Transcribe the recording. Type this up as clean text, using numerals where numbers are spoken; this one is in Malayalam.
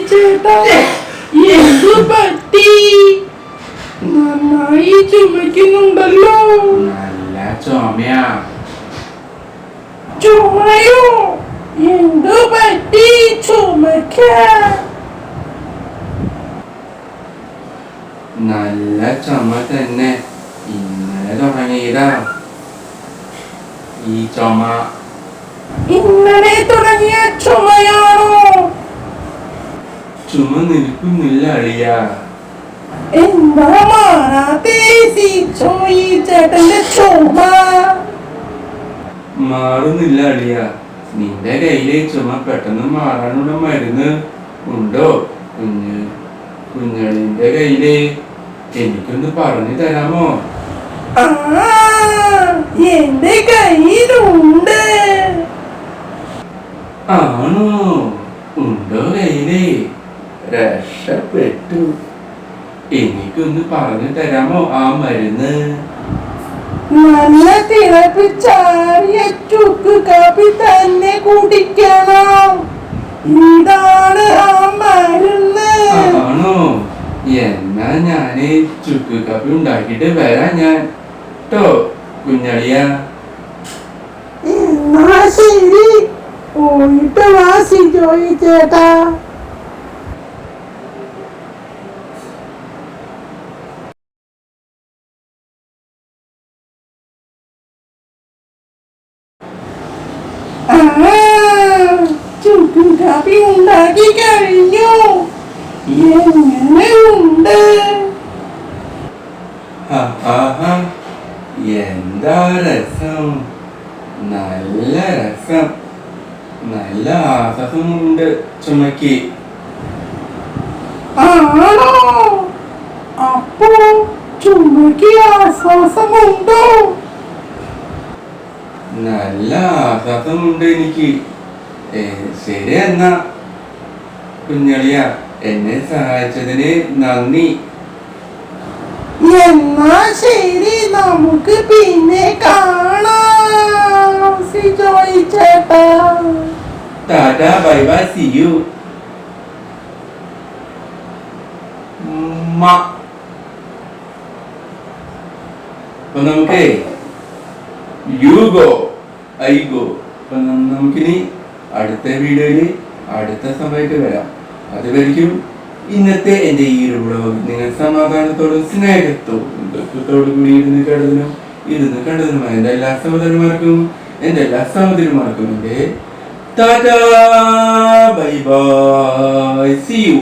ചേട്ടാ എന്തു പറ്റി? നന്നായി ചുമക്കുന്നുണ്ടല്ലോ. നല്ല ചുമയാ. ചുമയോ? എന്തു പറ്റി ചുമക്കാൻ? നല്ല ചുമ തന്നെ. ഇന്നലെ തുടങ്ങിയതാ ഈ ചുമ. ഇന്നലെ തുടങ്ങിയ ചുമയാണോ? ചുമ നിൽക്കുന്നില്ല അളിയ. എന്താ മാറാത്തേ ഈ ചേട്ടന്റെ ചുമ? മാറുന്നില്ല അളിയ. നിന്റെ കയ്യിലെ ചുമ പെട്ടെന്ന് മാറാനുള്ള മരുന്ന് ഉണ്ടോ കുഞ്ഞളിന്റെ കയ്യില്? എനിക്കൊന്ന് പറഞ്ഞു തരാമോ? എന്റെ കയ്യിലുണ്ട്. ആണോ? ഉണ്ടോ കയ്യില്? രക്ഷപ്പെട്ടു. എനിക്കൊന്ന് പറഞ്ഞു തരാമോ ആ മരുന്ന്? നല്ല തിളപ്പിച്ചാറിയ ചുക്ക് കാപ്പി തന്നെ കുടിക്കണം. ഇതാണ് ആ മരുന്ന്. ആണോ? എന്നാ ഞാന് ചുക്ക് കാപ്പി ഉണ്ടാക്കിട്ട് വരാം ഞാൻ ട്ടോ കുഞ്ഞളിയ. എന്നാ ശരി, പോയിട്ട് വാ സിജോയി ചേട്ടാ. ചുക്ക് കാപ്പി ഉണ്ടാക്കി കഴിഞ്ഞു. എങ്ങനെയുണ്ട്? എന്താ രസം! നല്ല രസം. നല്ല ആശ്വാസമുണ്ട് ചുമക്ക്. ആണോ? അപ്പോ ചുമക്ക് ആശ്വാസമുണ്ടോ? നല്ല ആശ്വാസമുണ്ട് എനിക്ക്. ശരി എന്നാ കുഞ്ഞളിയ, എന്നെ സഹായിച്ചതിന് നന്ദി. എന്നാ ശരി, നമുക്ക് പിന്നെ കാണാം സിജോയി ചേട്ടാ. Tata, bye bye, see you. അപ്പൊ നമുക്ക് യു ഗോ ഐ ഗോ. അപ്പൊ നമുക്കിനി അടുത്ത വീഡിയോയില് അടുത്ത സമയത്ത് വരാം. അതുവരെയ്ക്കും ഇന്നത്തെ എന്റെ ഈ ഒരു വ്ലോഗ് നിങ്ങൾ സമാധാനത്തോടും സ്നേഹത്തോടും കൂടി ഇരുന്ന് കണ്ടതിനുമായ എന്റെ എല്ലാ സഹോദരന്മാർക്കും എന്റെ tata, bye bye, see U.